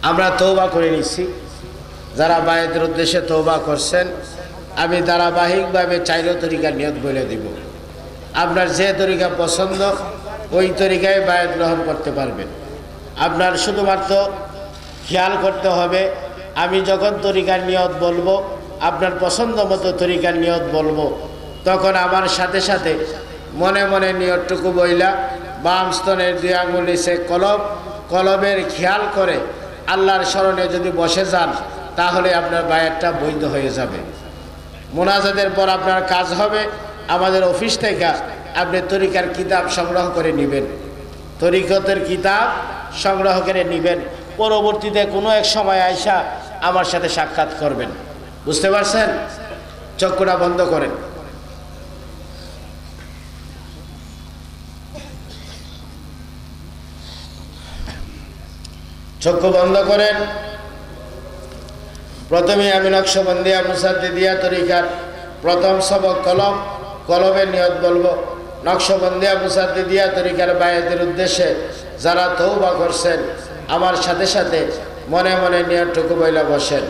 আমরা তওবা করে নিচ্ছি। যারা বায়াতের উদ্দেশ্যে তওবা করছেন, আমি ধারাবাহিকভাবে 4 তরিকার নিয়ত বলে দিব। আপনার যে তরিকা পছন্দ ওই তরিকায় বায়াত গ্রহণ করতে পারবেন। আপনার শুধুমাত্র খেয়াল করতে হবে, আমি যখন তরিকার নিয়ত বলবো, আপনার পছন্দ মতো তরিকার নিয়ত বলবো, তখন আমার সাথে সাথে মনে মনে নিয়তটুকু বইলা বাম স্তনের 2 আঙ্গুল নিচে কলবের খেয়াল করে আল্লাহর স্মরণে যদি বসে যান, তাহলে আপনার বায়াতটা বৈধ হয়ে যাবে। মোনাজাতের পর আপনার কাজ হবে, আমাদের অফিস থেকে আপনি তরিকার কিতাব সংগ্রহ করে নেবেন, তরিকতের কিতাব সংগ্রহ করে নেবেন। পরবর্তীতে কোনো এক সময় আইসা আমার সাথে সাক্ষাৎ করবেন। বুঝতে পারছেন? চক্ষুটা বন্ধ করেন। চক্ষু বন্ধ করেন। প্রথমে আমি নকশবন্দিয়া মুসাদ্দিদিয়া তরিকার প্রথম সবক কলবের নিয়ত বলবো। নকশবন্দিয়া মুসাদ্দিদিয়া তরিকার বায়াতের উদ্দেশ্যে যারা তওবা করছেন, আমার সাথে সাথে মনে মনে নিয়তটুকু বইলা বসেন।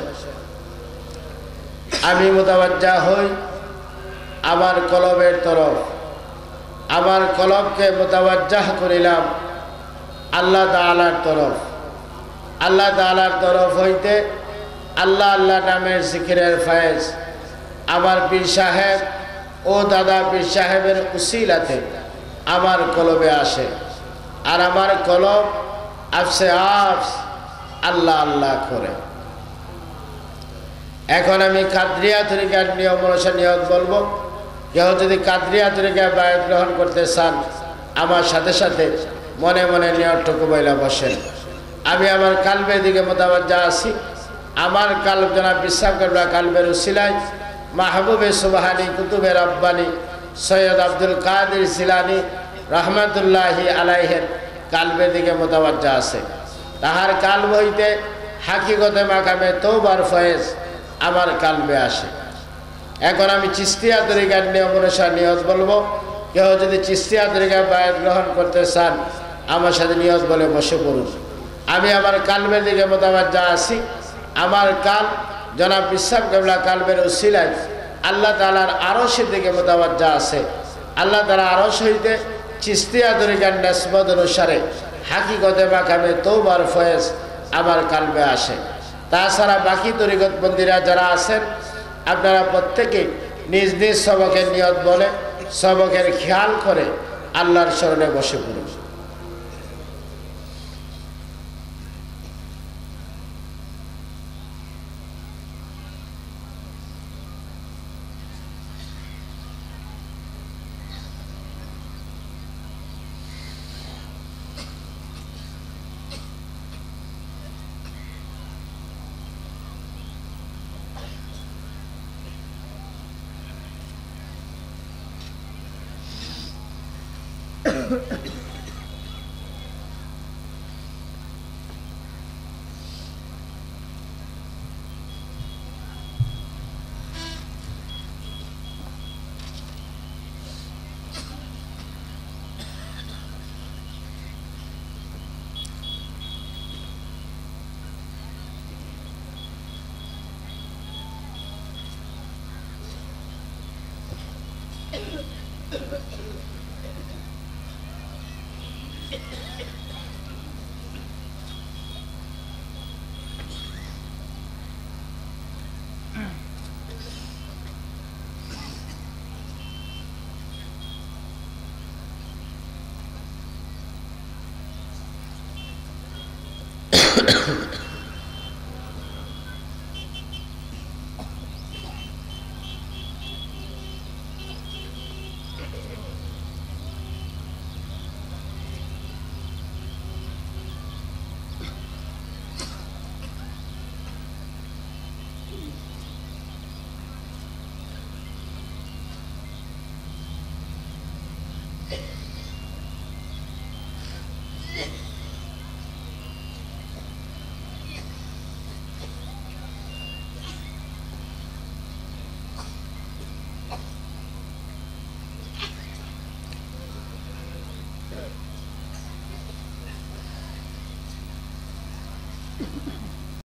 আমি মুতাওয়াজ্জা হই আমার কলবের তরফ, আমার কলবকে মুতাওয়াজ্জাহ করিলাম আল্লাহ তাআলার তরফ। আল্লাহ তাআলার তরফ হইতে আল্লাহ আল্লাহ নামের জিকিরের ফয়েজ আমার পীর সাহেব ও দাদা পীর সাহেবের উসিলাতে আমার কলবে আসে, আর আমার কলব আফসে আফস আল্লাহ আল্লাহ করে। এখন আমি কাদরিয়া তরিকার নিয়ম অনুসারে নিয়ত বলবো। কেউ যদি কাদরিয়া তরিকায় বায়াত গ্রহণ করতে চান, আমার সাথে সাথে মনে মনে নিয়তটুকু বইলা বসেন। আমি আমার কালবের দিকে মুতাওয়াজ্জা আছি। আমার কালব জনাব বিশ্বাস করবা কালবের উসিলায় মাহবুবে সুবহানি কুতুবে রব্বানি সৈয়দ আব্দুল কাদের জিলানী রহমতুল্লাহি আলাইহের কালবের দিকে মুতাওয়াজ্জা আছে। তাহার কালব হইতে হাকিকতে মাকামে তওবার ফয়েজ আমার কালবে আসে। এখন আমি চিস্তিয়া তরিকার নিয়ম অনুসারে নিয়ত বলবো। কেউ যদি চিস্তিয়া তরিকায় বায়াত গ্রহণ করতে চান, আমার সাথে নিয়ত বলে বসে পড়ুন। আমি আমার কালবের দিকে মুতাওয়াজ্জা আছি। আমার কাল জনাব বিশ্বাস কেবলা কালবের উসিলায় আল্লাহ তাআলার আরশের দিকে মুতাওয়াজ্জা আছে। আল্লাহ তাআলা আরশ হইতে চিস্তিয়া তরিকার নিসবত অনুসারে হাকিকতে মাকামে তওবার ফয়েজ আমার কালবে আসে। তাছাড়া বাকি তরিকতবন্দীরা যারা আছেন, আপনারা প্রত্যেকে নিজ নিজ সবকের নিয়ত বলে সবকের খেয়াল করে আল্লাহর স্মরণে বসে পড়ুন।